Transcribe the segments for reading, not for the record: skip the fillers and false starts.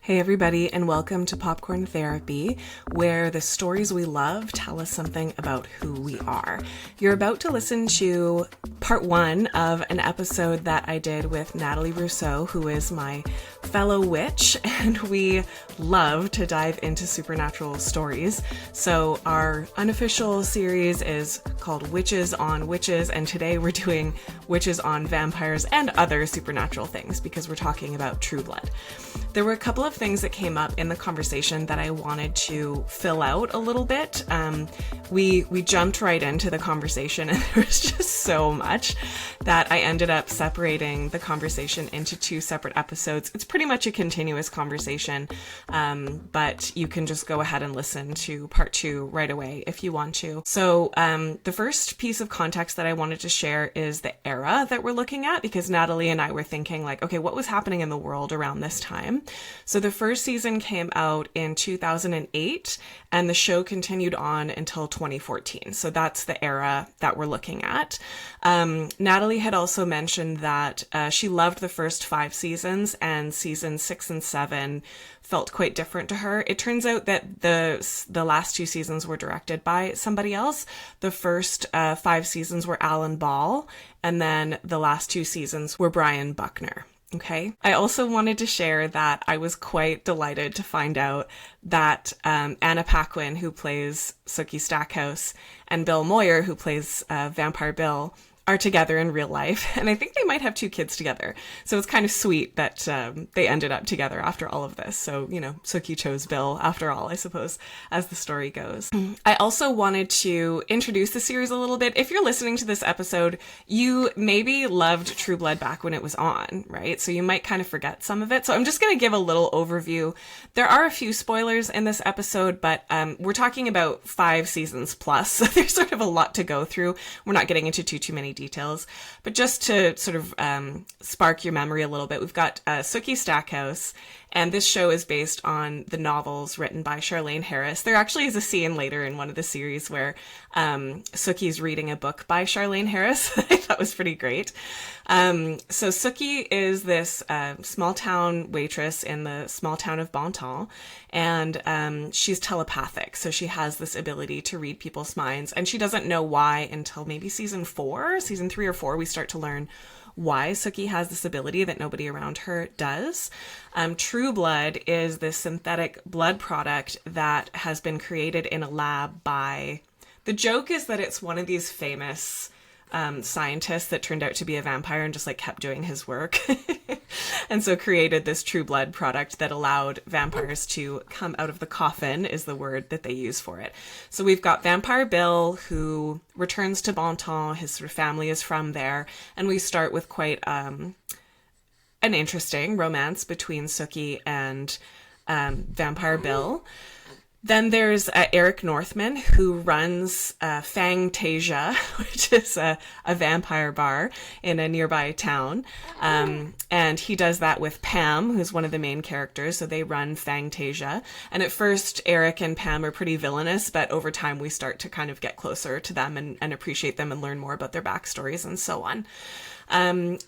Hey everybody, and welcome to Popcorn Therapy, where the stories we love tell us something about who we are. You're about to listen to part one of an episode that I did with Natalie Rousseau, who is my fellow witch, and we love to dive into supernatural stories. So our unofficial series is called Witches on Witches, and today we're doing Witches on Vampires and other supernatural things because we're talking about True Blood. There were a couple of things that came up in the conversation that I wanted to fill out a little bit. We jumped right into the conversation, and there was just so much that I ended up separating the conversation into two separate episodes. It's pretty much a continuous conversation, but you can just go ahead and listen to part two right away if you want to. So the first piece of context that I wanted to share is the era that we're looking at, because Natalie and I were thinking like, okay, what was happening in the world around this time? So the first season came out in 2008, and the show continued on until 2014. So that's the era that we're looking at. Natalie had also mentioned that she loved the first 5 seasons, and seasons 6 and 7 felt quite different to her. It turns out that the last 2 seasons were directed by somebody else. The first 5 seasons were Alan Ball, and then the last 2 seasons were Brian Buckner. Okay. I also wanted to share that I was quite delighted to find out that Anna Paquin, who plays Sookie Stackhouse, and Bill Moyer, who plays Vampire Bill, are together in real life, and I think they might have 2 kids together. So it's kind of sweet that they ended up together after all of this. So, you know, Sookie chose Bill after all, I suppose, as the story goes. I also wanted to introduce the series a little bit. If you're listening to this episode, you maybe loved True Blood back when it was on, right? So you might kind of forget some of it. So I'm just going to give a little overview. There are a few spoilers in this episode, but we're talking about 5 seasons plus, so there's sort of a lot to go through. We're not getting into too many details, but just to sort of spark your memory a little bit, we've got Sookie Stackhouse, and this show is based on the novels written by Charlaine Harris. There actually is a scene later in one of the series where Sookie's reading a book by Charlaine Harris. I thought was pretty great. So Sookie is this small town waitress in the small town of Bonton, and she's telepathic. So she has this ability to read people's minds, and she doesn't know why until maybe season 3 or 4, we start to learn why Sookie has this ability that nobody around her does. True Blood is this synthetic blood product that has been created in a lab by... The joke is that it's one of these famous scientists that turned out to be a vampire and just like kept doing his work. And so created this True Blood product that allowed vampires to come out of the coffin, is the word that they use for it. So we've got Vampire Bill, who returns to Bonton. His sort of family is from there. And we start with quite an interesting romance between Sookie and Vampire Bill. Then there's Eric Northman, who runs Fangtasia, which is a vampire bar in a nearby town. And he does that with Pam, who's one of the main characters. So they run Fangtasia. And at first, Eric and Pam are pretty villainous, but over time we start to kind of get closer to them and appreciate them and learn more about their backstories and so on.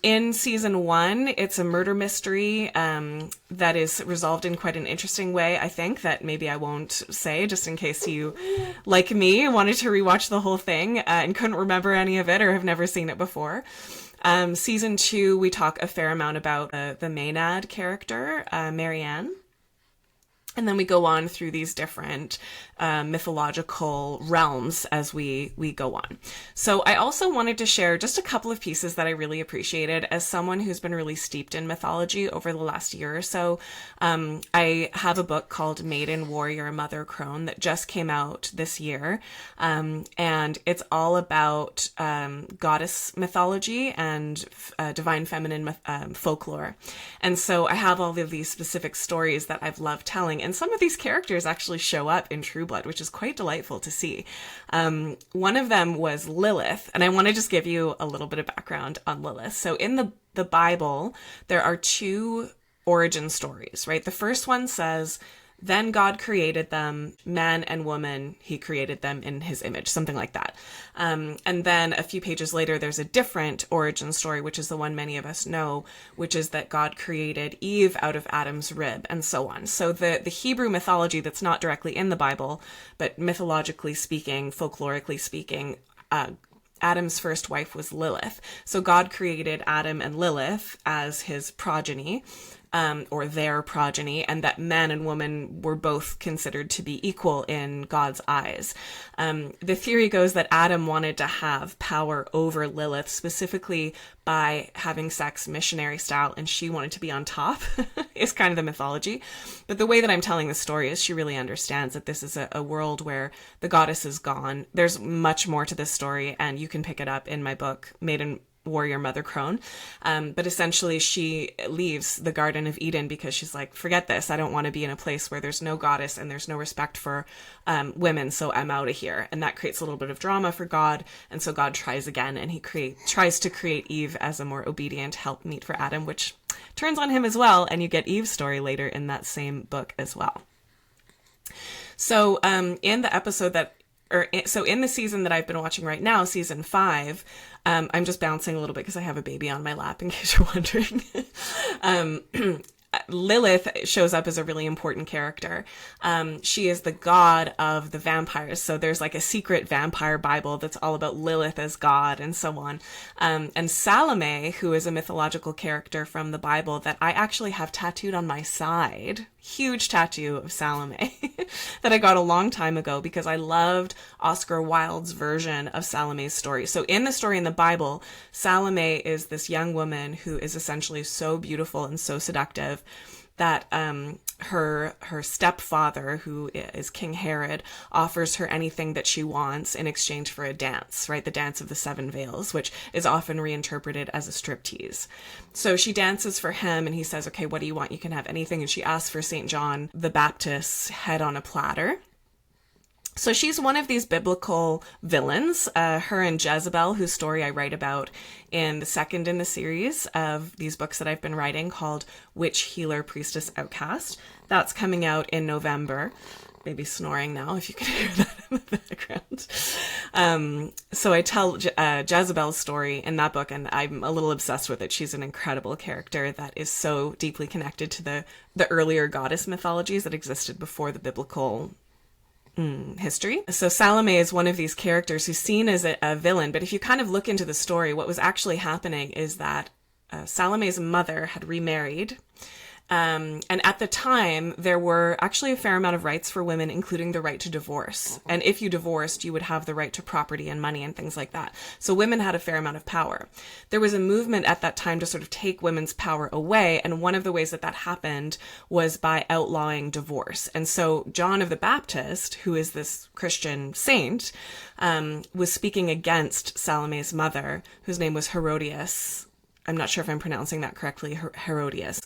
In season 1, it's a murder mystery that is resolved in quite an interesting way, I think, that maybe I won't say, just in case you, like me, wanted to rewatch the whole thing and couldn't remember any of it or have never seen it before. Season 2, we talk a fair amount about the maenad character, Marianne. And then we go on through these different mythological realms as we go on. So I also wanted to share just a couple of pieces that I really appreciated as someone who's been really steeped in mythology over the last year or so. I have a book called Maiden, Warrior, Mother, Crone that just came out this year. And it's all about goddess mythology and divine feminine folklore. And so I have all of these specific stories that I've loved telling. And some of these characters actually show up in True Blood, which is quite delightful to see. One of them was Lilith, and I want to just give you a little bit of background on Lilith. So in the Bible, there are 2 origin stories, right? The first one says Then God created them, man and woman, he created them in his image, something like that. And then a few pages later, there's a different origin story, which is the one many of us know, which is that God created Eve out of Adam's rib, and so on. So the Hebrew mythology that's not directly in the Bible, but mythologically speaking, folklorically speaking, Adam's first wife was Lilith. So God created Adam and Lilith as his progeny, or their progeny, and that man and woman were both considered to be equal in God's eyes. The theory goes that Adam wanted to have power over Lilith, specifically by having sex missionary style, and she wanted to be on top, is kind of the mythology. But the way that I'm telling the story is she really understands that this is a world where the goddess is gone. There's much more to this story, and you can pick it up in my book, Maiden Warrior Mother Crone. But essentially she leaves the Garden of Eden because she's like, forget this. I don't want to be in a place where there's no goddess and there's no respect for women. So I'm out of here. And that creates a little bit of drama for God. And so God tries again, and he tries to create Eve as a more obedient helpmeet for Adam, which turns on him as well. And you get Eve's story later in that same book as well. So in the episode in the season that I've been watching right now, season 5, I'm just bouncing a little bit because I have a baby on my lap, in case you're wondering. Lilith shows up as a really important character. She is the god of the vampires. So there's like a secret vampire Bible that's all about Lilith as god and so on. And Salome, who is a mythological character from the Bible that I actually have tattooed on my side, huge tattoo of Salome that I got a long time ago because I loved Oscar Wilde's version of Salome's story. So in the story in the Bible, Salome is this young woman who is essentially so beautiful and so seductive that her stepfather, who is King Herod, offers her anything that she wants in exchange for a dance, right? The dance of the 7 veils, which is often reinterpreted as a striptease. So she dances for him, and he says, okay, what do you want? You can have anything. And she asks for St. John the Baptist's head on a platter. So she's one of these biblical villains, her and Jezebel, whose story I write about in the second in the series of these books that I've been writing, called Witch, Healer, Priestess, Outcast. That's coming out in November. Baby snoring now, if you can hear that in the background. So I tell Jezebel's story in that book, and I'm a little obsessed with it. She's an incredible character that is so deeply connected to the earlier goddess mythologies that existed before the biblical history. So Salome is one of these characters who's seen as a villain, but if you kind of look into the story, what was actually happening is that Salome's mother had remarried. And at the time, there were actually a fair amount of rights for women, including the right to divorce. And if you divorced, you would have the right to property and money and things like that. So women had a fair amount of power. There was a movement at that time to sort of take women's power away. And one of the ways that happened was by outlawing divorce. And so John of the Baptist, who is this Christian saint, was speaking against Salome's mother, whose name was Herodias. I'm not sure if I'm pronouncing that correctly, Herodias.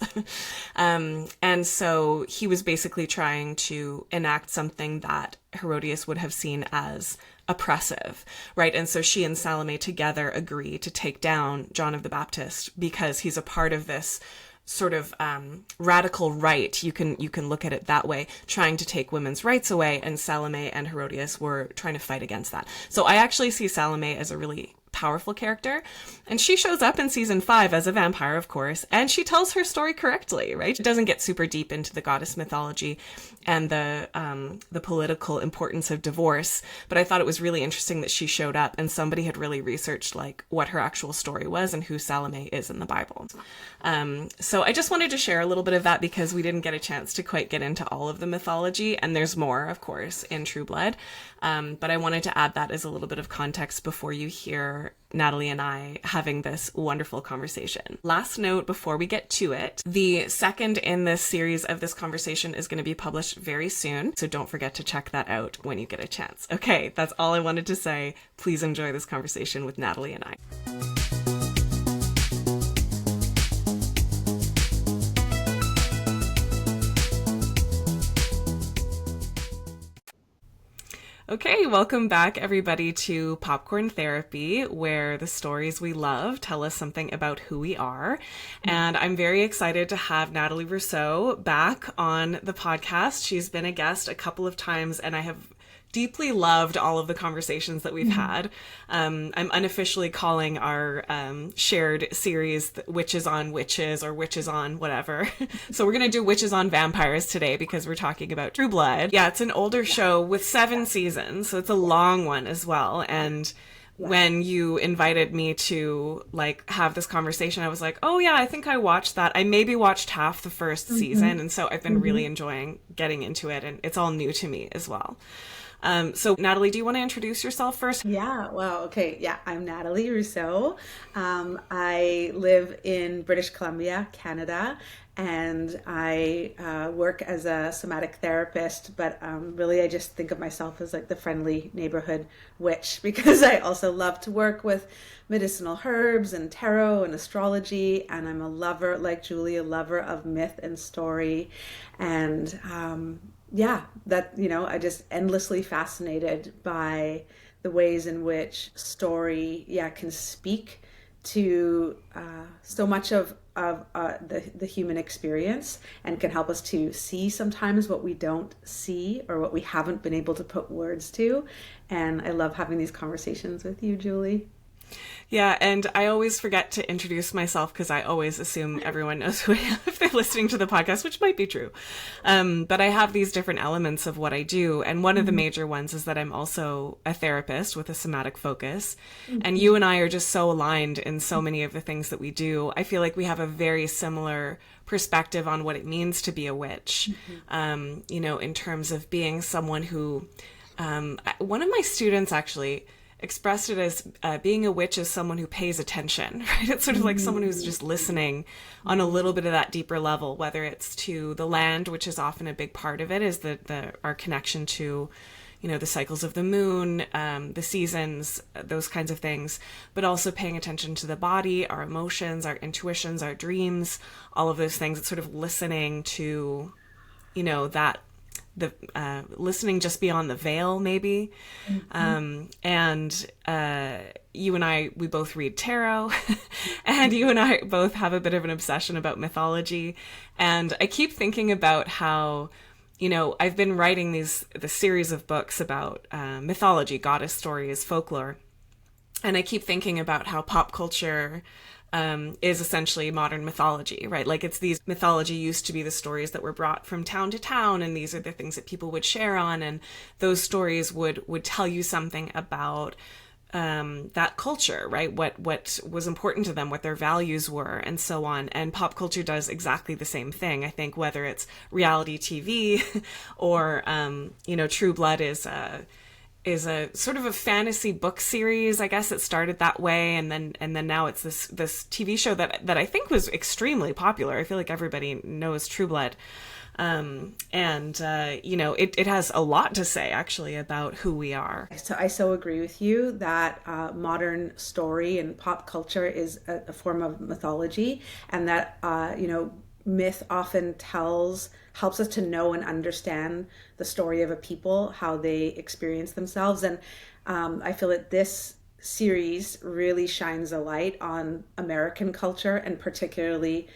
And so he was basically trying to enact something that Herodias would have seen as oppressive, right? And so she and Salome together agree to take down John of the Baptist because he's a part of this sort of radical right. You can look at it that way, trying to take women's rights away, and Salome and Herodias were trying to fight against that. So I actually see Salome as a really powerful character, and she shows up in season 5 as a vampire, of course, and she tells her story correctly, right? She doesn't get super deep into the goddess mythology and the political importance of divorce, but I thought it was really interesting that she showed up and somebody had really researched like what her actual story was and who Salome is in the Bible. So I just wanted to share a little bit of that because we didn't get a chance to quite get into all of the mythology, and there's more, of course, in True Blood. But I wanted to add that as a little bit of context before you hear Natalie and I having this wonderful conversation. Last note before we get to it, the second in this series of this conversation is going to be published very soon, so don't forget to check that out when you get a chance. Okay, that's all I wanted to say. Please enjoy this conversation with Natalie and I. Okay, welcome back, everybody, to Popcorn Therapy, where the stories we love tell us something about who we are. And I'm very excited to have Natalie Rousseau back on the podcast. She's been a guest a couple of times, and I have deeply loved all of the conversations that we've had. I'm unofficially calling our shared series Witches on Witches or Witches on whatever. So we're going to do Witches on Vampires today because we're talking about True Blood. Yeah, it's an older show with 7 seasons, so it's a long one as well. And when you invited me to have this conversation, I was like, oh yeah, I think I watched that. I maybe watched half the first season, and so I've been really enjoying getting into it, and it's all new to me as well. So Natalie, do you want to introduce yourself first? Yeah, well, okay. Yeah, I'm Natalie Rousseau. I live in British Columbia, Canada, and I work as a somatic therapist, but really I just think of myself as like the friendly neighborhood witch because I also love to work with medicinal herbs and tarot and astrology, and I'm a lover, like Julie, a lover of myth and story, and I just endlessly fascinated by the ways in which story, can speak to so much of the human experience and can help us to see sometimes what we don't see or what we haven't been able to put words to. And I love having these conversations with you, Julie. Yeah, and I always forget to introduce myself because I always assume everyone knows who I am if they're listening to the podcast, which might be true. But I have these different elements of what I do, and one of the major ones is that I'm also a therapist with a somatic focus. And you and I are just so aligned in so many of the things that we do. I feel like we have a very similar perspective on what it means to be a witch, in terms of being someone who, one of my students actually expressed it as being a witch as someone who pays attention, right? It's sort of like someone who's just listening on a little bit of that deeper level, whether it's to the land, which is often a big part of it, is our connection to, the cycles of the moon, the seasons, those kinds of things, but also paying attention to the body, our emotions, our intuitions, our dreams, all of those things. It's sort of listening to, that listening just beyond the veil, maybe. And you and I, we both read tarot, and you and I both have a bit of an obsession about mythology. And I keep thinking about how, I've been writing the series of books about mythology, goddess stories, folklore. And I keep thinking about how pop culture is essentially modern mythology, right? Like mythology used to be the stories that were brought from town to town, and these are the things that people would share on, and those stories would tell you something about that culture, right? What was important to them, what their values were, and so on. And pop culture does exactly the same thing. I think whether it's reality TV or True Blood is a sort of a fantasy book series. I guess it started that way, and then now it's this TV show that I think was extremely popular. I feel like everybody knows True Blood. It has a lot to say actually about who we are. So I so agree with you that modern story and pop culture is a form of mythology, and that myth often helps us to know and understand the story of a people, how they experience themselves. And I feel that this series really shines a light on American culture, and particularly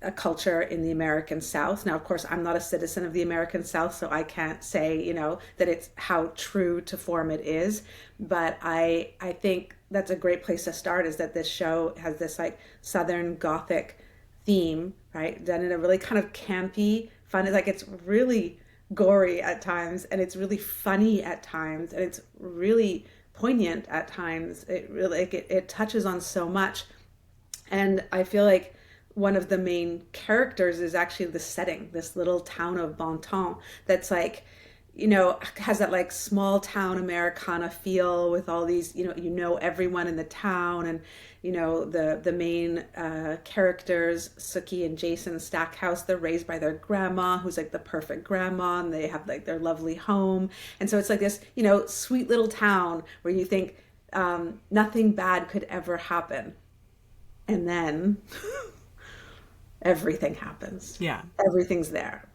a culture in the American South. Now, of course, I'm not a citizen of the American South, so I can't say, that it's how true to form it is. But I think that's a great place to start, is that this show has this Southern Gothic theme, right? Done in a really kind of campy, fun. It's really gory at times, and it's really funny at times, and it's really poignant at times. It really it touches on so much, and I feel like one of the main characters is actually the setting, this little town of Bonton that's has that small town Americana feel with all these, everyone in the town, and the main characters, Sookie and Jason Stackhouse, they're raised by their grandma, who's the perfect grandma, and they have their lovely home. And so it's this, sweet little town where you think nothing bad could ever happen. And then everything happens. Yeah. Everything's there.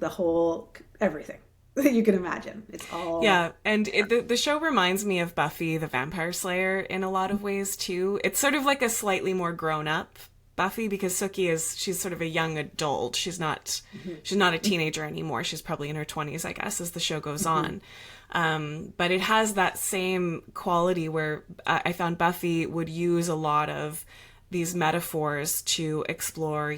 Everything. that you can imagine. It's all Yeah, and the show reminds me of Buffy the Vampire Slayer in a lot of ways too. It's sort of like a slightly more grown up Buffy, because she's sort of a young adult. She's not a teenager anymore. She's probably in her 20s, I guess, as the show goes on. But it has that same quality where I found Buffy would use a lot of these metaphors to explore,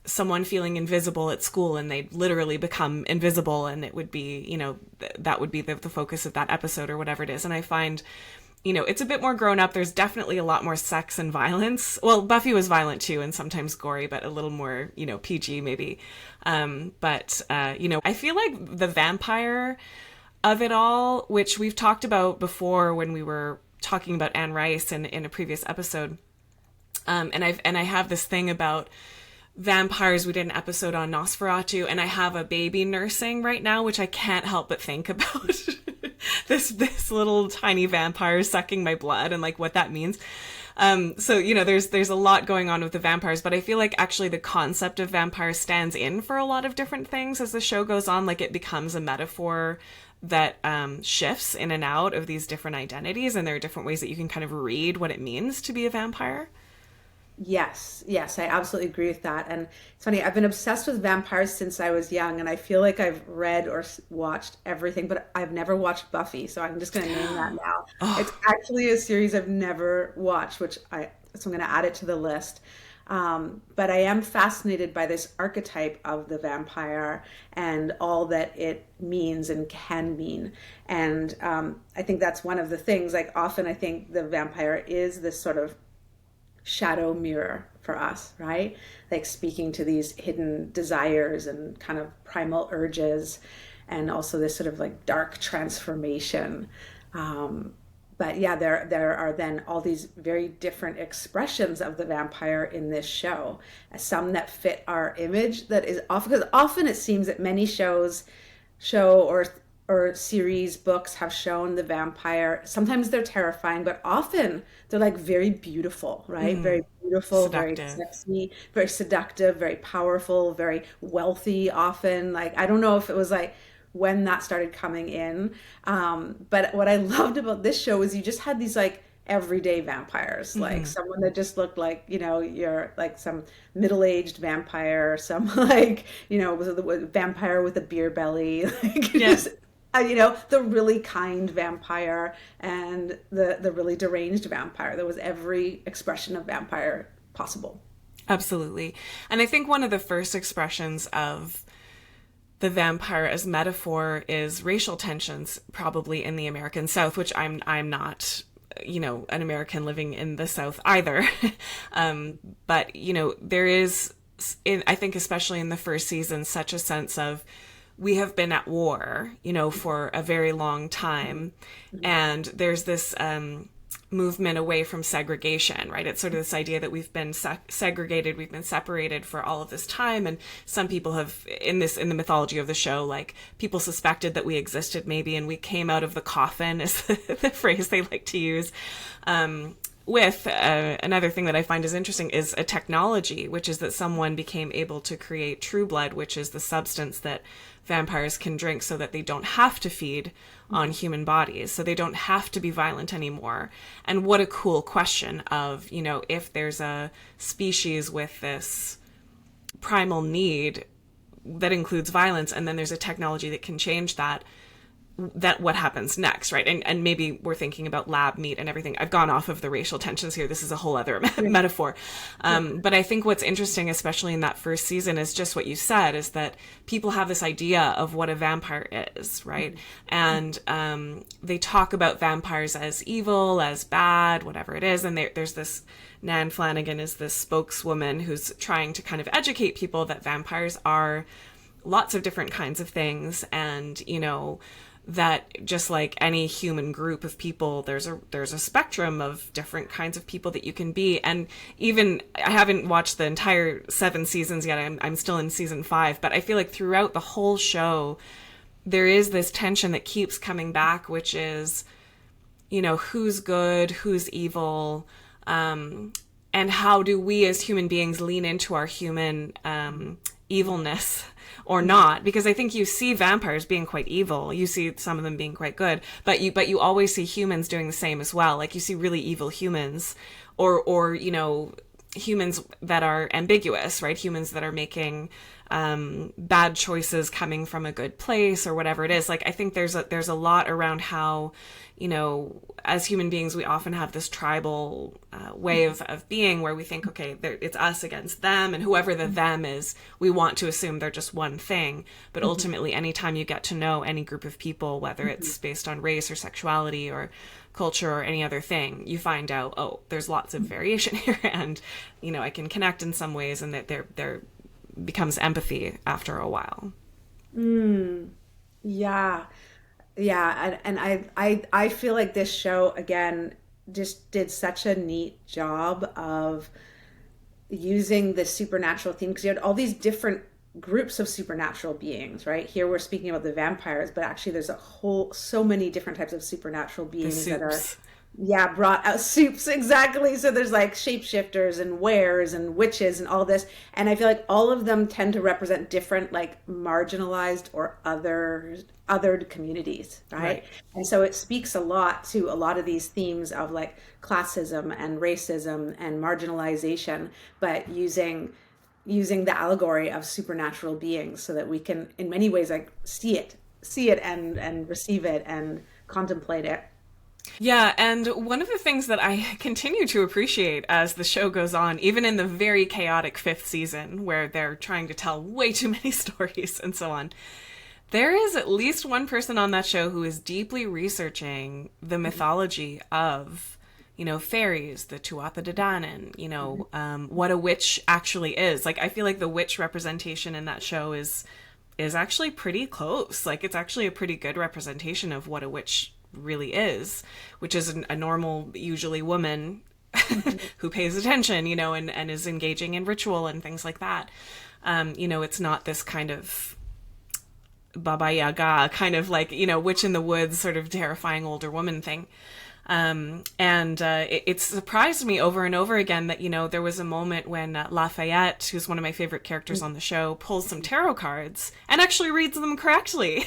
someone feeling invisible at school, and they'd literally become invisible, and it would be, that would be the focus of that episode or whatever it is. And I find, it's a bit more grown up. There's definitely a lot more sex and violence. Well, Buffy was violent too, and sometimes gory, but a little more, PG maybe. I feel like the vampire of it all, which we've talked about before when we were talking about Anne Rice in a previous episode. And I have this thing about vampires. We did an episode on Nosferatu, and I have a baby nursing right now, which I can't help but think about. this little tiny vampire sucking my blood and like what that means. There's a lot going on with the vampires, but I feel like actually the concept of vampires stands in for a lot of different things as the show goes on. Like it becomes a metaphor that shifts in and out of these different identities, and there are different ways that you can kind of read what it means to be a vampire. Yes, I absolutely agree with that. And it's funny, I've been obsessed with vampires since I was young, and I feel like I've read or watched everything, but I've never watched Buffy, so I'm just going to name that now. It's actually a series I've never watched, so I'm going to add it to the list. But I am fascinated by this archetype of the vampire and all that it means and can mean. And I think that's one of the things, like often I think the vampire is this sort of shadow mirror for us, right? Like speaking to these hidden desires and kind of primal urges, and also this sort of like dark transformation. But yeah, there are then all these very different expressions of the vampire in this show. Some that fit our image, that is often, because often it seems that many show or series, books have shown the vampire. Sometimes they're terrifying, but often they're like very beautiful, right? Very beautiful, Seductive. very sexy, very seductive, very powerful, very wealthy often. Like, I don't know if it was like when that started coming in. But what I loved about this show is you just had these like everyday vampires, like someone that just looked like, you're like some middle-aged vampire, some like, was a vampire with a beer belly, like Yes. just the really kind vampire and the really deranged vampire. There was every expression of vampire possible. Absolutely. And I think one of the first expressions of the vampire as metaphor is racial tensions, probably in the American South, which I'm not, an American living in the South either. But, there is, I think, especially in the first season, such a sense of, we have been at war, for a very long time. And there's this movement away from segregation, right? It's sort of this idea that we've been segregated, we've been separated for all of this time. And some people have, in the mythology of the show, like people suspected that we existed maybe, and we came out of the coffin, is the phrase they like to use. With another thing that I find is interesting is a technology, which is that someone became able to create true blood, which is the substance that vampires can drink so that they don't have to feed on human bodies, so they don't have to be violent anymore. And what a cool question of, if there's a species with this primal need that includes violence, and then there's a technology that can change that what happens next, right? And maybe we're thinking about lab meat and everything. I've gone off of the racial tensions here. This is a whole other metaphor. But I think what's interesting, especially in that first season, is just what you said, is that people have this idea of what a vampire is, right? And they talk about vampires as evil, as bad, whatever it is. And there's this, Nan Flanagan is this spokeswoman who's trying to kind of educate people that vampires are lots of different kinds of things. And, that just like any human group of people, there's a spectrum of different kinds of people that you can be. And even, I haven't watched the entire 7 seasons yet. I'm still in season 5, but I feel like throughout the whole show, there is this tension that keeps coming back, which is, who's good, who's evil, and how do we as human beings lean into our human evilness or not, because I think you see vampires being quite evil. You see some of them being quite good, but you always see humans doing the same as well. Like you see really evil humans, or humans that are ambiguous, right? Humans that are making bad choices coming from a good place or whatever it is. Like, I think there's a lot around how, as human beings, we often have this tribal way of being where we think, okay, it's us against them, and whoever the them is, we want to assume they're just one thing. But ultimately, anytime you get to know any group of people, whether it's based on race or sexuality or culture or any other thing, you find out, oh, there's lots of variation here, and I can connect in some ways, and that there becomes empathy after a while. Yeah. And I feel like this show again just did such a neat job of using the supernatural theme, because you had all these different groups of supernatural beings, right? Here we're speaking about the vampires, but actually there's so many different types of supernatural beings that are brought out. Soups, exactly. So there's like shapeshifters and wares and witches and all this, and I feel like all of them tend to represent different, like, marginalized or othered communities, right? And so it speaks a lot to a lot of these themes of like classism and racism and marginalization, but using the allegory of supernatural beings so that we can in many ways like see it and receive it and contemplate it. Yeah, and one of the things that I continue to appreciate as the show goes on, even in the very chaotic 5th season where they're trying to tell way too many stories and so on, there is at least one person on that show who is deeply researching the mythology of, fairies, the Tuatha De Danann, what a witch actually is. Like, I feel like the witch representation in that show is actually pretty close. Like, it's actually a pretty good representation of what a witch really is, which is a normal, usually woman who pays attention, and is engaging in ritual and things like that. It's not this kind of Baba Yaga kind of like, witch in the woods sort of terrifying older woman thing. It surprised me over and over again that, there was a moment when Lafayette, who's one of my favorite characters on the show, pulls some tarot cards and actually reads them correctly.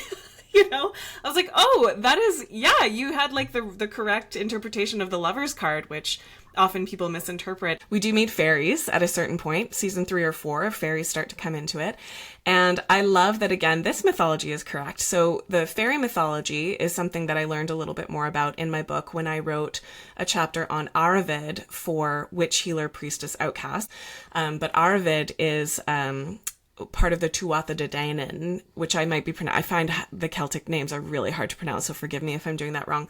I was like, oh, that is, you had like the correct interpretation of the Lover's card, which often people misinterpret. We do meet fairies at a certain point. Season 3 or 4, fairies start to come into it. And I love that, again, this mythology is correct. So the fairy mythology is something that I learned a little bit more about in my book when I wrote a chapter on Aravid for Witch Healer Priestess Outcast. But Aravid is part of the Tuatha De Danann, which I might be I find the Celtic names are really hard to pronounce, so forgive me if I'm doing that wrong.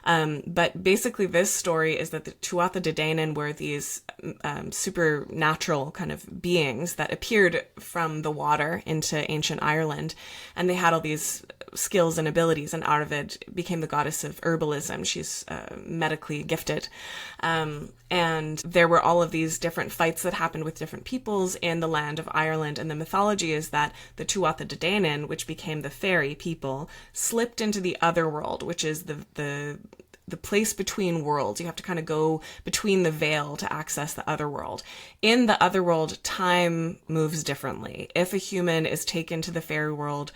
But basically this story is that the Tuatha De Danann were these supernatural kind of beings that appeared from the water into ancient Ireland, and they had all these skills and abilities, and Aravid became the goddess of herbalism. She's medically gifted. And there were all of these different fights that happened with different peoples in the land of Ireland. And the mythology is that the Tuatha De Danann, which became the fairy people, slipped into the other world, which is the place between worlds. You have to kind of go between the veil to access the other world. In the other world, time moves differently. If a human is taken to the fairy world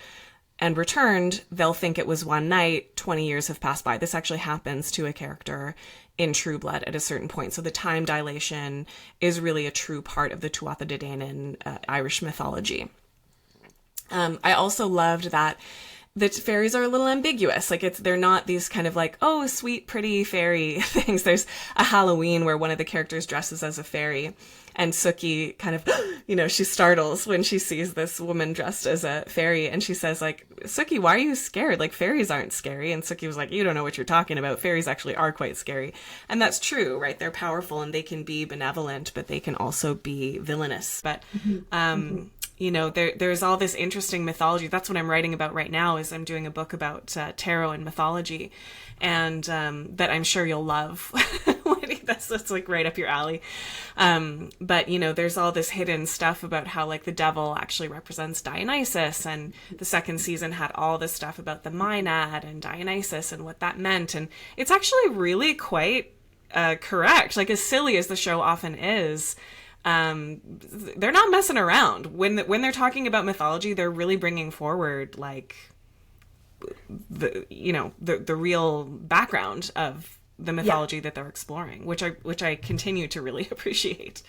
and returned, they'll think it was one night, 20 years have passed by. This actually happens to a character in True Blood at a certain point. So the time dilation is really a true part of the Tuatha De Danann Irish mythology. I also loved that the fairies are a little ambiguous. Like they're not these kind of like, oh, sweet, pretty fairy things. There's a Halloween where one of the characters dresses as a fairy, and Sookie kind of, she startles when she sees this woman dressed as a fairy, and she says like, Sookie, why are you scared? Like, fairies aren't scary. And Sookie was like, you don't know what you're talking about. Fairies actually are quite scary. And that's true, right? They're powerful and they can be benevolent, but they can also be villainous. But, there's all this interesting mythology. That's what I'm writing about right now, is I'm doing a book about tarot and mythology, and that I'm sure you'll love. That's like right up your alley. But there's all this hidden stuff about how like the devil actually represents Dionysus, and the second season had all this stuff about the Maenad and Dionysus and what that meant. And it's actually really quite correct. Like, as silly as the show often is, they're not messing around. When they're talking about mythology, they're really bringing forward like the real background of the mythology that they're exploring, which I continue to really appreciate.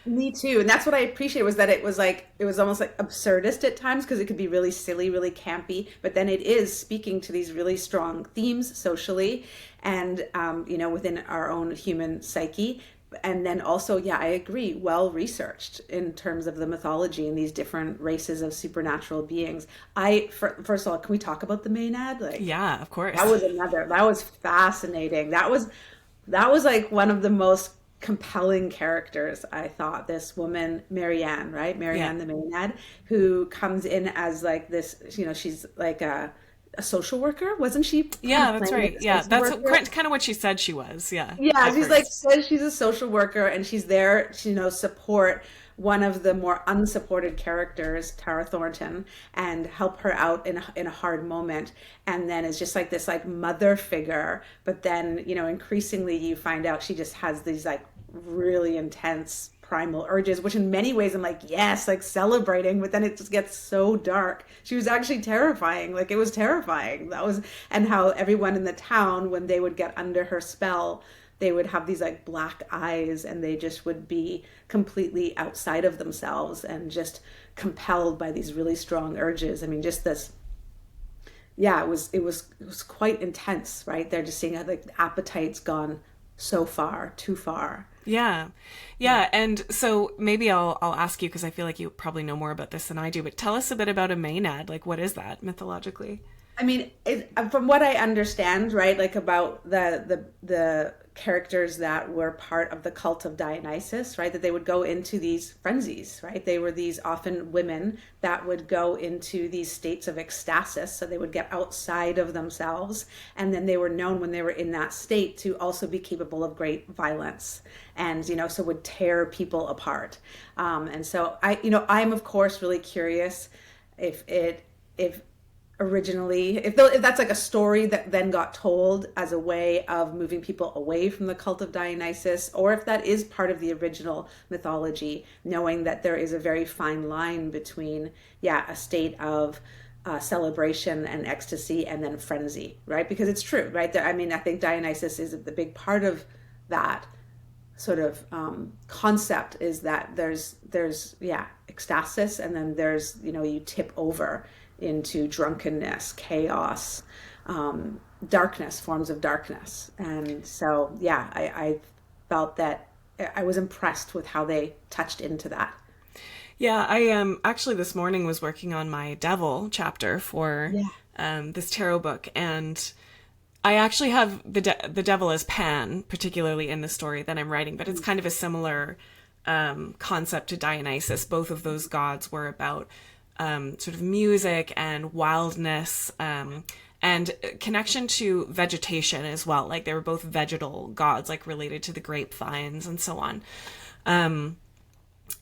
Me too. And that's what I appreciate was that it was like it was almost like absurdist at times because it could be really silly, really campy, but then it is speaking to these really strong themes socially and within our own human psyche. And then also, yeah, I agree, well researched in terms of the mythology and these different races of supernatural beings. First of all, can we talk about the Maenad? Like, Yeah, of course. that was fascinating. That was like one of the most compelling characters, I thought. This woman, Marianne, right? Marianne the Maenad, who comes in as like this, she's like a social worker, wasn't she? Yeah, that's right. Yeah, that's worker? kind of what she said she was. Yeah. Yeah, at she's first. like says she's a social worker and she's there to, support one of the more unsupported characters, Tara Thornton, and help her out in a hard moment. And then it's just like this like mother figure. But then, increasingly you find out she just has these like really intense primal urges, which in many ways I'm like, yes, like celebrating, but then it just gets so dark. She was actually terrifying. Like it was terrifying. And how everyone in the town, when they would get under her spell, they would have these like black eyes and they just would be completely outside of themselves and just compelled by these really strong urges. I mean, just this, yeah, it was quite intense, right? They're just seeing how like the appetite's gone so far, too far. Yeah. Yeah. And so maybe I'll ask you, because I feel like you probably know more about this than I do, but tell us a bit about a Maenad. Like, what is that mythologically? I mean, from what I understand, right, like about the characters that were part of the cult of Dionysus, right, that they would go into these frenzies, right? They were these often women that would go into these states of ecstasis, so they would get outside of themselves, and then they were known when they were in that state to also be capable of great violence, and so would tear people apart. And so I'm of course really curious if originally if that's like a story that then got told as a way of moving people away from the cult of Dionysus, or if that is part of the original mythology, knowing that there is a very fine line between a state of celebration and ecstasy and then frenzy, right? Because it's true, right? I mean, I think Dionysus is the big part of that sort of concept, is that there's ecstasis, and then there's you tip over into drunkenness, chaos, darkness, forms of darkness. And so, I felt that I was impressed with how they touched into that. Yeah, I actually this morning was working on my devil chapter for this tarot book, and I actually have the devil as Pan, particularly in the story that I'm writing, but it's kind of a similar concept to Dionysus. Both of those gods were about sort of music and wildness, and connection to vegetation as well. Like they were both vegetal gods, like related to the grapevines and so on.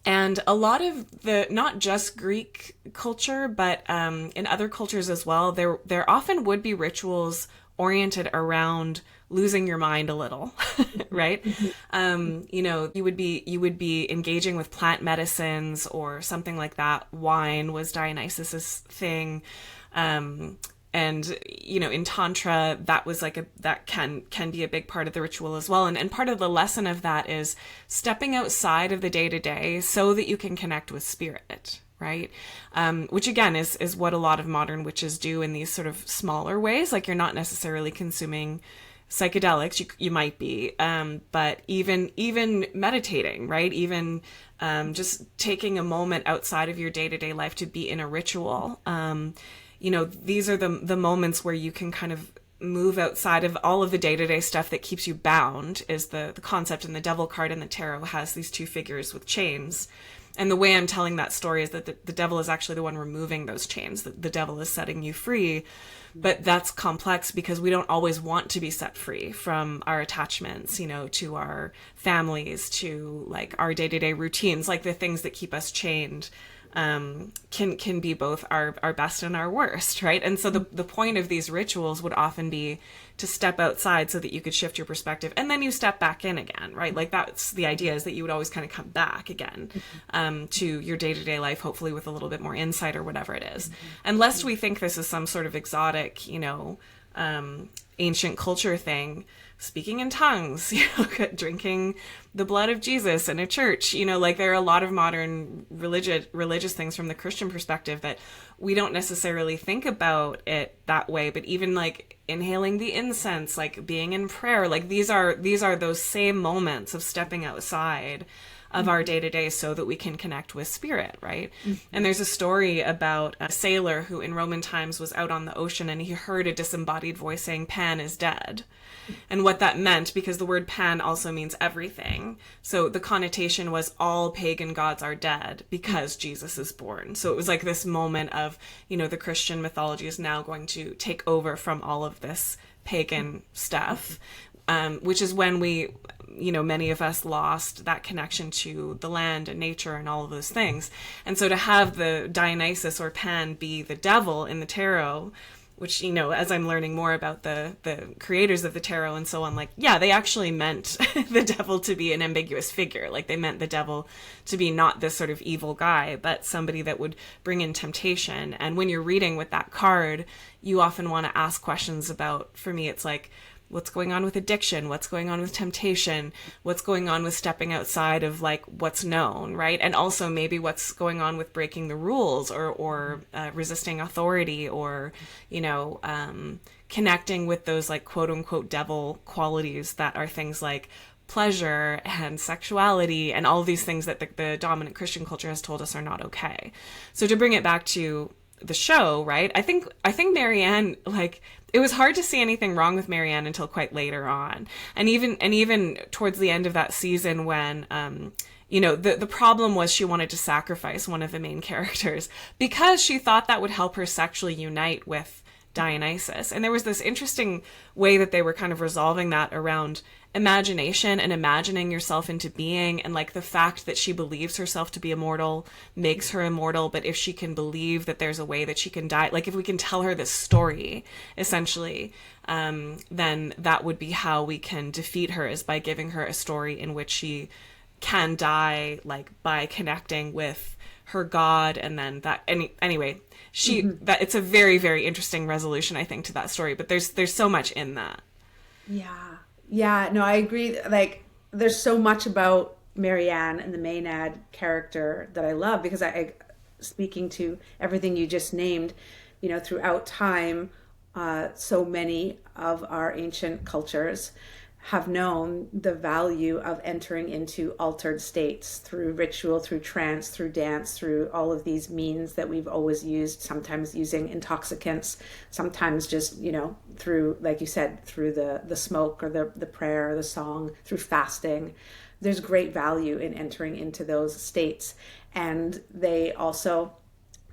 And a lot of the, not just Greek culture, but in other cultures as well, there often would be rituals oriented around losing your mind a little, right? You would be engaging with plant medicines or something like that. Wine was Dionysus's thing. And in Tantra, that was that can be a big part of the ritual as well. And part of the lesson of that is stepping outside of the day-to-day so that you can connect with spirit, right? Which again is what a lot of modern witches do in these sort of smaller ways. Like you're not necessarily consuming psychedelics, you might be, but even meditating, right? Even just taking a moment outside of your day-to-day life to be in a ritual. These are the moments where you can kind of move outside of all of the day-to-day stuff that keeps you bound, is the concept in the devil card in the tarot has these two figures with chains. And the way I'm telling that story is that the devil is actually the one removing those chains. The devil is setting you free. But that's complex because we don't always want to be set free from our attachments, to our families, to like our day-to-day routines, like the things that keep us chained. can be both our best and our worst, right? And so the point of these rituals would often be to step outside so that you could shift your perspective, and then you step back in again, right? Like that's the idea, is that you would always kind of come back again to your day-to-day life, hopefully with a little bit more insight or whatever it is. And lest we think this is some sort of exotic, ancient culture thing, speaking in tongues, drinking the blood of Jesus in a church, like there are a lot of modern religious things from the Christian perspective that we don't necessarily think about it that way. But even like inhaling the incense, like being in prayer, like these are those same moments of stepping outside of our day-to-day so that we can connect with spirit, right? And there's a story about a sailor who in Roman times was out on the ocean, and he heard a disembodied voice saying, "Pan is dead." And what that meant, because the word pan also means everything, so the connotation was all pagan gods are dead because Jesus is born. So it was like this moment of, the Christian mythology is now going to take over from all of this pagan stuff, which is when we, many of us lost that connection to the land and nature and all of those things. And so to have the Dionysus or Pan be the devil in the tarot, which, as I'm learning more about the creators of the tarot and so on, like, yeah, they actually meant the devil to be an ambiguous figure. Like they meant the devil to be not this sort of evil guy, but somebody that would bring in temptation. And when you're reading with that card, you often want to ask questions about, for me, it's like, what's going on with addiction? What's going on with temptation? What's going on with stepping outside of like what's known, right? And also maybe what's going on with breaking the rules or resisting authority, or, connecting with those like quote unquote devil qualities that are things like pleasure and sexuality and all of these things that the dominant Christian culture has told us are not okay. So to bring it back to the show, right? I think Marianne, like, it was hard to see anything wrong with Marianne until quite later on. And even towards the end of that season when, the problem was she wanted to sacrifice one of the main characters because she thought that would help her sexually unite with Dionysus. And there was this interesting way that they were kind of resolving that around imagination and imagining yourself into being, and like the fact that she believes herself to be immortal makes her immortal, but if she can believe that there's a way that she can die, like if we can tell her this story essentially, then that would be how we can defeat her, is by giving her a story in which she can die, like by connecting with her god. And then that anyway, that it's a very, very interesting resolution, I think, to that story, but there's so much in that. Yeah, no, I agree. Like, there's so much about Marianne and the Maenad character that I love, because speaking to everything you just named, throughout time, so many of our ancient cultures have known the value of entering into altered states through ritual, through trance, through dance, through all of these means that we've always used, sometimes using intoxicants, sometimes just, through, like you said, through the smoke or the prayer or the song, through fasting. There's great value in entering into those states. And they also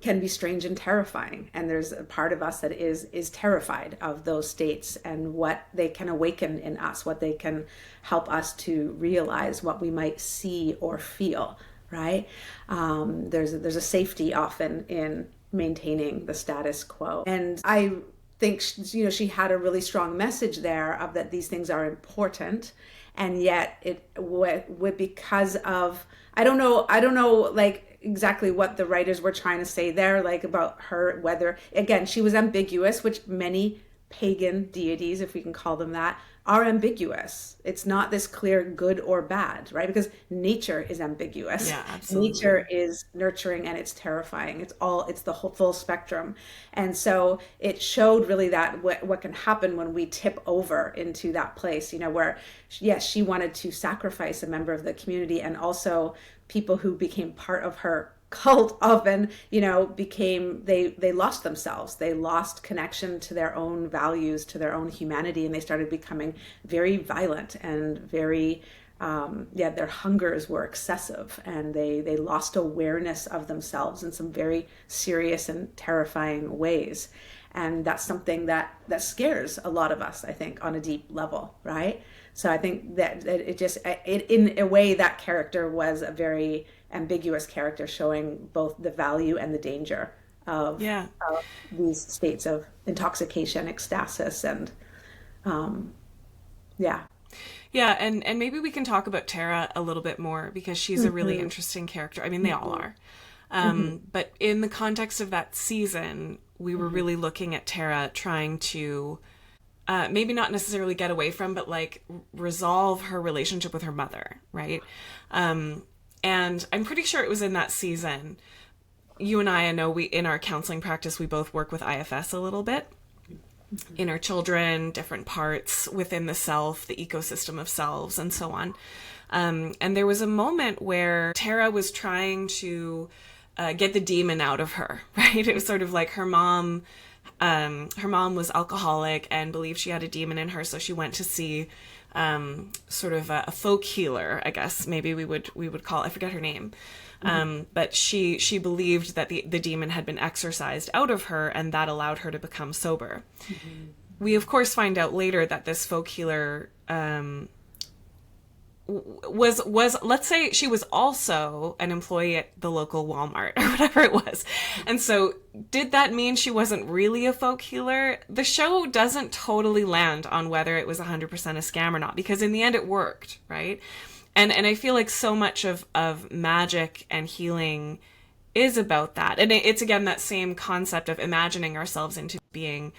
can be strange and terrifying, and there's a part of us that is terrified of those states and what they can awaken in us, what they can help us to realize, what we might see or feel, right? There's a safety often in maintaining the status quo, and I think she had a really strong message there of that these things are important, and yet because of I don't know like exactly what the writers were trying to say there, like about her, whether, again, she was ambiguous, which many pagan deities, if we can call them that, are ambiguous. It's not this clear good or bad, right? Because nature is ambiguous. Yeah, absolutely. Nature is nurturing and it's terrifying. It's the whole full spectrum. And so it showed really that what can happen when we tip over into that place, where, yes, she wanted to sacrifice a member of the community, and also people who became part of her cult often, they lost themselves. They lost connection to their own values, to their own humanity, and they started becoming very violent and very their hungers were excessive, and they lost awareness of themselves in some very serious and terrifying ways. And that's something that scares a lot of us, I think, on a deep level, right? So I think that in a way, that character was a very ambiguous character, showing both the value and the danger of these states of intoxication, ecstasis, and yeah. Yeah, and maybe we can talk about Tara a little bit more, because she's a really interesting character. I mean, they all are. But in the context of that season, we were really looking at Tara trying to maybe not necessarily get away from, but like resolve her relationship with her mother, right? And I'm pretty sure it was in that season. You and I know in our counseling practice, we both work with IFS a little bit. Inner children, different parts within the self, the ecosystem of selves, and so on. And there was a moment where Tara was trying to get the demon out of her, right? It was sort of like her mom was alcoholic and believed she had a demon in her, so she went to see sort of a folk healer, I guess maybe we would call, I forget her name. But she believed that the demon had been exorcised out of her, and that allowed her to become sober. We, of course, find out later that this folk healer was let's say she was also an employee at the local Walmart or whatever it was. And so did that mean she wasn't really a folk healer? The show doesn't totally land on whether it was 100% a scam or not, because in the end it worked, right? And I feel like so much of magic and healing is about that. And it's, again, that same concept of imagining ourselves into being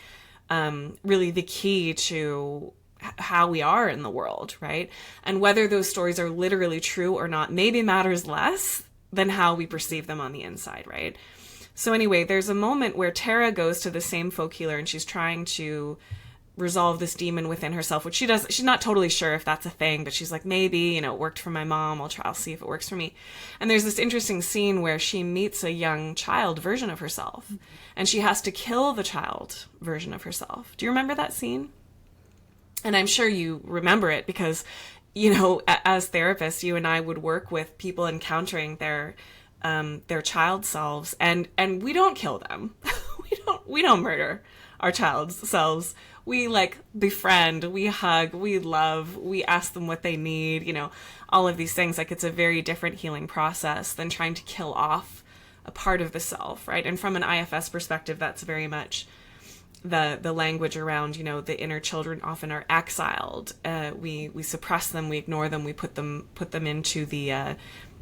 really the key to how we are in the world, right? And whether those stories are literally true or not maybe matters less than how we perceive them on the inside, right? So anyway, there's a moment where Tara goes to the same folk healer, and she's trying to resolve this demon within herself, which she's not totally sure if that's a thing, but she's like, maybe, it worked for my mom. I'll see if it works for me. And there's this interesting scene where she meets a young child version of herself, and she has to kill the child version of herself. Do you remember that scene? And I'm sure you remember it because, as therapists, you and I would work with people encountering their child selves, and we don't kill them. we don't murder our child's selves. We befriend, we hug, we love, we ask them what they need, all of these things. Like, it's a very different healing process than trying to kill off a part of the self, right? And from an IFS perspective, that's very much the language around, the inner children often are exiled. We suppress them, we ignore them, we put them into the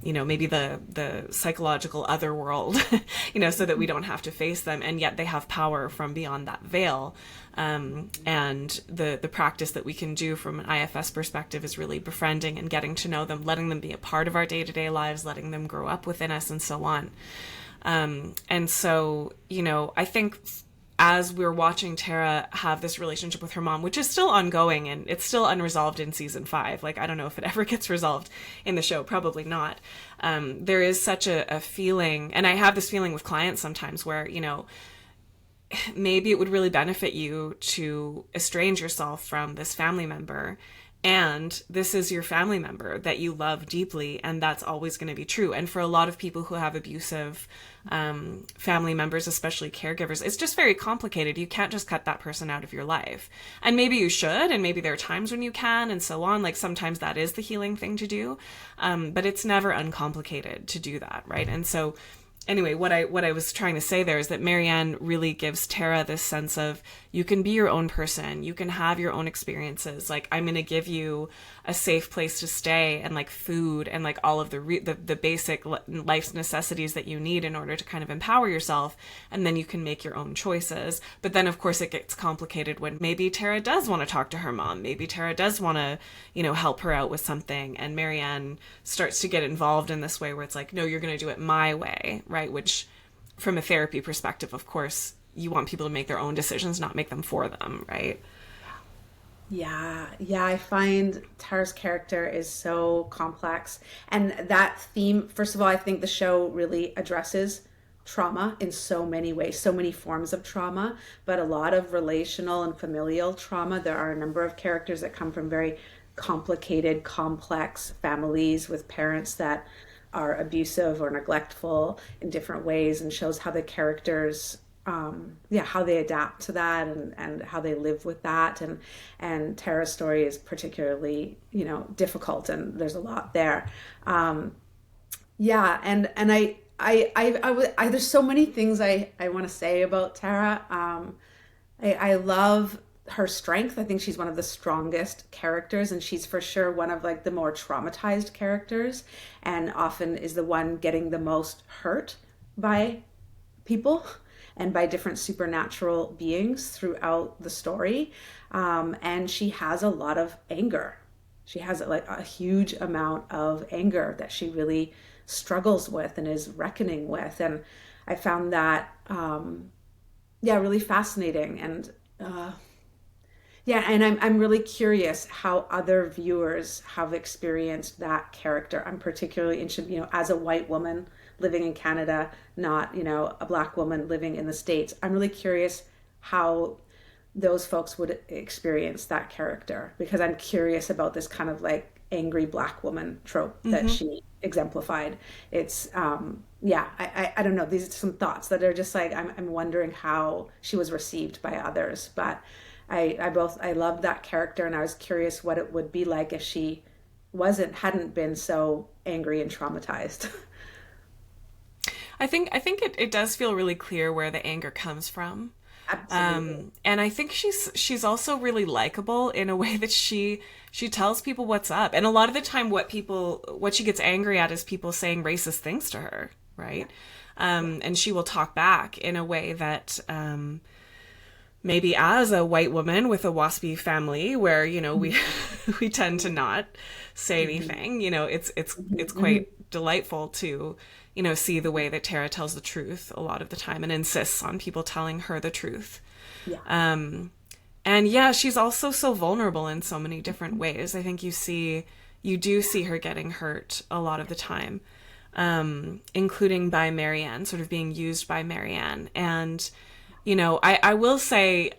maybe the psychological other world, so that we don't have to face them. And yet they have power from beyond that veil. And the practice that we can do from an IFS perspective is really befriending and getting to know them, letting them be a part of our day-to-day lives, letting them grow up within us, and so on. And so, I think as we're watching Tara have this relationship with her mom, which is still ongoing and it's still unresolved in season 5. I don't know if it ever gets resolved in the show, probably not. There is such a feeling, and I have this feeling with clients sometimes where, maybe it would really benefit you to estrange yourself from this family member, and this is your family member that you love deeply, and that's always going to be true. And for a lot of people who have abusive family members, especially caregivers, it's just very complicated. You can't just cut that person out of your life. And maybe you should, and maybe there are times when you can, and so on. Sometimes that is the healing thing to do, but it's never uncomplicated to do that, right? And so anyway, what I was trying to say there is that Marianne really gives Tara this sense of, you can be your own person, you can have your own experiences. I'm going to give you a safe place to stay, and food, and all of the basic life's necessities that you need in order to kind of empower yourself, and then you can make your own choices. But then, of course, it gets complicated when maybe Tara does want to talk to her mom, maybe Tara does want to, help her out with something, and Marianne starts to get involved in this way where it's no, you're going to do it my way, right? Which, from a therapy perspective, of course, you want people to make their own decisions, not make them for them, right? Yeah, I find Tara's character is so complex. And that theme, first of all, I think the show really addresses trauma in so many ways, so many forms of trauma, but a lot of relational and familial trauma. There are a number of characters that come from very complicated, complex families with parents that are abusive or neglectful in different ways, and shows how the characters, yeah, how they adapt to that, and how they live with that. And Tara's story is particularly, difficult, and there's a lot there. Yeah, and there's so many things I want to say about Tara. I love her strength. I think she's one of the strongest characters, and she's for sure one of like the more traumatized characters, and often is the one getting the most hurt by people and by different supernatural beings throughout the story. And she has a lot of anger. She has like a huge amount of anger that she really struggles with and is reckoning with. And I found that, yeah, really fascinating. And yeah, and I'm really curious how other viewers have experienced that character. I'm particularly interested, as a white woman living in Canada, not, a black woman living in the States. I'm really curious how those folks would experience that character, because I'm curious about this kind of like angry black woman trope that she exemplified. It's yeah, I don't know. These are some thoughts that are just like I'm wondering how she was received by others. But I loved that character, and I was curious what it would be like if she hadn't been so angry and traumatized. I think it does feel really clear where the anger comes from. Absolutely. And I think she's also really likable in a way that she tells people what's up. And a lot of the time what she gets angry at is people saying racist things to her, right? And she will talk back in a way that maybe as a white woman with a waspy family where, we tend to not say anything, it's quite delightful to see the way that Tara tells the truth a lot of the time and insists on people telling her the truth. Yeah. And yeah, she's also so vulnerable in so many different ways. I think you do see her getting hurt a lot of the time, including by Marianne, sort of being used by Marianne. And, I will say,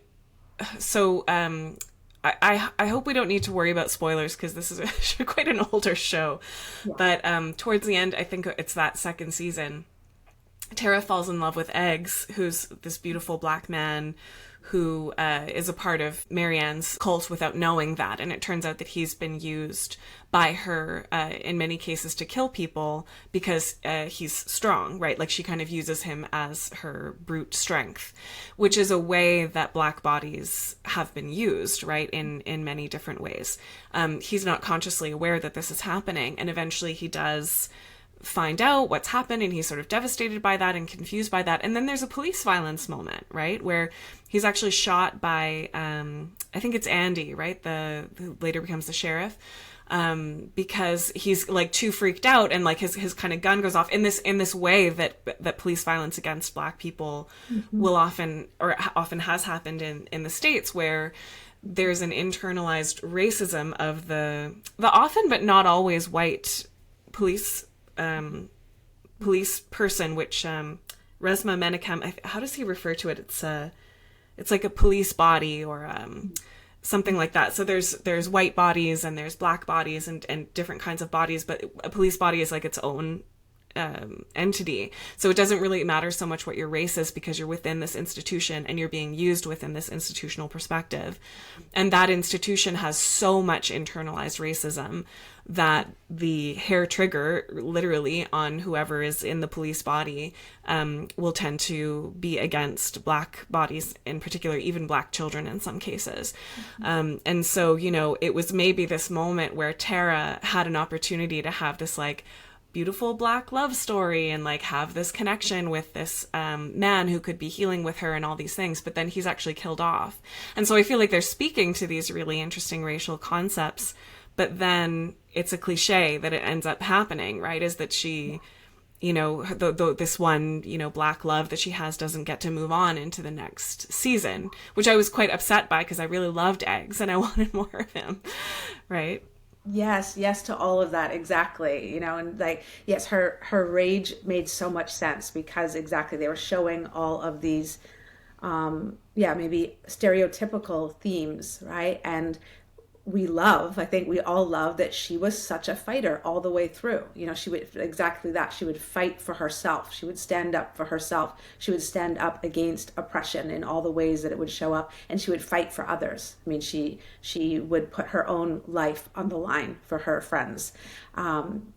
so, I hope we don't need to worry about spoilers because this is quite an older show. Yeah. But towards the end, I think it's that second season, Tara falls in love with Eggs, who's this beautiful black man who is a part of Marianne's cult without knowing that. And it turns out that he's been used by her in many cases to kill people because he's strong, right? Like she kind of uses him as her brute strength, which is a way that black bodies have been used, right? In many different ways. He's not consciously aware that this is happening. And eventually he does find out what's happened, and he's sort of devastated by that and confused by that. And then there's a police violence moment, right, where he's actually shot by I think it's Andy, right, who later becomes the sheriff, because he's like too freaked out, and like his kind of gun goes off in this way that police violence against black people will often has happened in the States, where there's an internalized racism of the often but not always white police person, which Resmaa Menakem, how does he refer to it? It's like a police body or something like that. So there's white bodies and there's black bodies and different kinds of bodies, but a police body is like its own entity. So it doesn't really matter so much what your race is, because you're within this institution and you're being used within this institutional perspective. And that institution has so much internalized racism that the hair trigger literally on whoever is in the police body will tend to be against black bodies in particular, even black children in some cases. And so, it was maybe this moment where Tara had an opportunity to have this like beautiful black love story and like have this connection with this man who could be healing with her and all these things, but then he's actually killed off. And so I feel like they're speaking to these really interesting racial concepts, but then it's a cliche that it ends up happening, right? Is that she, this one, black love that she has doesn't get to move on into the next season, which I was quite upset by because I really loved Eggs and I wanted more of him, right? Yes, yes to all of that, exactly. And like, yes, her rage made so much sense because exactly they were showing all of these, maybe stereotypical themes, right? And I think we all love that she was such a fighter all the way through. She would exactly that. She would fight for herself. She would stand up for herself. She would stand up against oppression in all the ways that it would show up, and she would fight for others. I mean, she would put her own life on the line for her friends.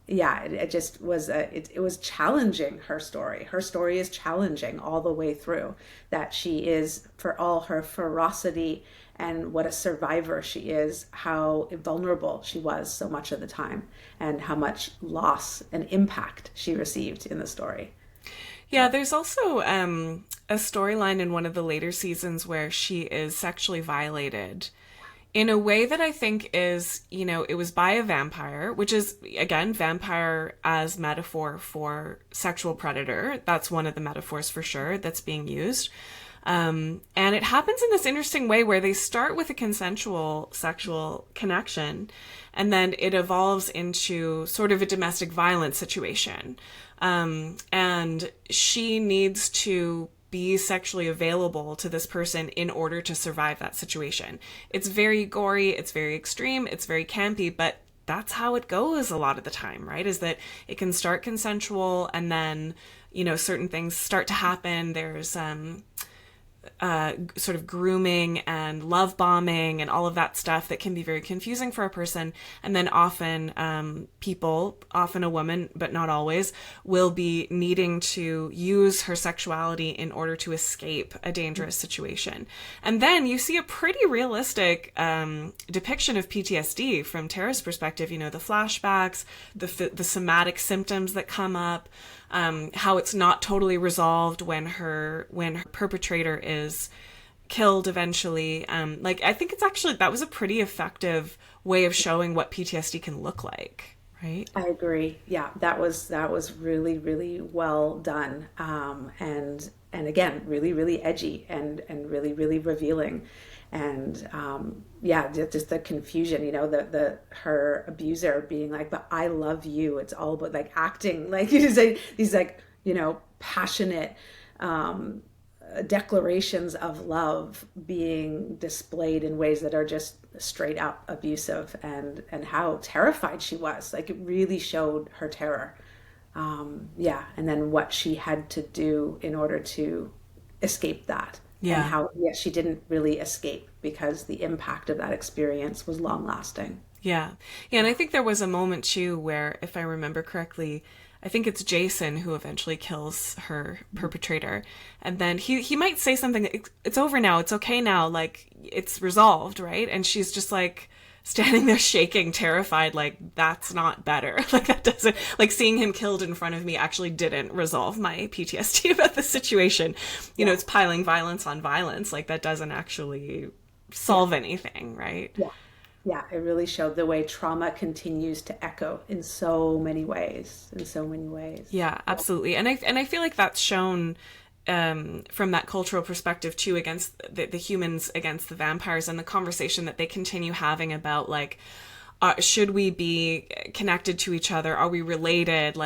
It just was it was challenging. Her story is challenging all the way through, that she is, for all her ferocity and what a survivor she is, how vulnerable she was so much of the time, and how much loss and impact she received in the story. Yeah, there's also a storyline in one of the later seasons where she is sexually violated in a way that I think is, it was by a vampire, which is, again, vampire as metaphor for sexual predator. That's one of the metaphors for sure that's being used. And it happens in this interesting way where they start with a consensual sexual connection, and then it evolves into sort of a domestic violence situation. And she needs to be sexually available to this person in order to survive that situation. It's very gory, it's very extreme, it's very campy, but that's how it goes a lot of the time, right? Is that it can start consensual, and then, certain things start to happen. There's sort of grooming and love bombing and all of that stuff that can be very confusing for a person. And then often people, often a woman, but not always, will be needing to use her sexuality in order to escape a dangerous situation. And then you see a pretty realistic depiction of PTSD from Tara's perspective, the flashbacks, the somatic symptoms that come up, how it's not totally resolved when her perpetrator is killed eventually. I think it's actually, that was a pretty effective way of showing what PTSD can look like, right? I agree. Yeah, that was really, really well done. And again, really, really edgy and really, really revealing. And just the confusion, her abuser being like, but I love you. It's all about acting like these passionate declarations of love being displayed in ways that are just straight up abusive, and how terrified she was. It really showed her terror. And then what she had to do in order to escape that. Yeah. And how, she didn't really escape because the impact of that experience was long lasting. Yeah. And I think there was a moment too where, if I remember correctly, I think it's Jason who eventually kills her perpetrator. And then he might say something, it's over now, it's okay now, it's resolved, right? And she's just standing there shaking, terrified, that's not better. That doesn't, seeing him killed in front of me actually didn't resolve my PTSD about the situation. It's piling violence on violence. That doesn't actually solve anything, right? Yeah. Yeah, it really showed the way trauma continues to echo in so many ways. Yeah, absolutely. And I feel like that's shown from that cultural perspective too, against the humans against the vampires, and the conversation that they continue having about should we be connected to each other? Are we related?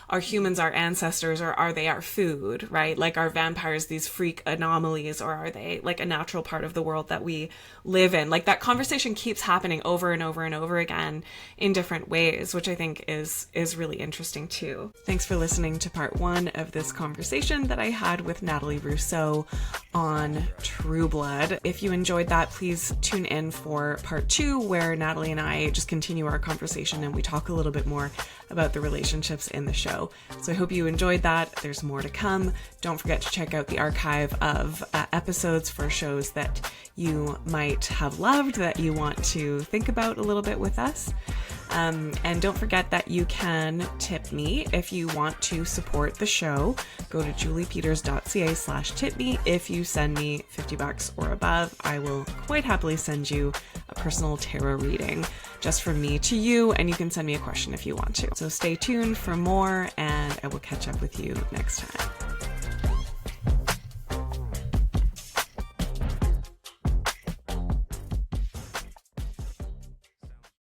Are humans our ancestors, or are they our food, right? Are vampires these freak anomalies, or are they a natural part of the world that we live in? That conversation keeps happening over and over and over again in different ways, which I think is really interesting too. Thanks for listening to part 1 of this conversation that I had with Natalie Rousseau on True Blood. If you enjoyed that, please tune in for part 2, where Natalie and I just continue our conversation and we talk a little bit more about the relationships in the show. So I hope you enjoyed that. There's more to come. Don't forget to check out the archive of episodes for shows that you might have loved, that you want to think about a little bit with us. And don't forget that you can tip me if you want to support the show. Go to juliepeters.ca/tipme. If you send me $50 or above, I will quite happily send you a personal tarot reading just from me to you, and you can send me a question if you want to. So stay tuned for more, and I will catch up with you next time.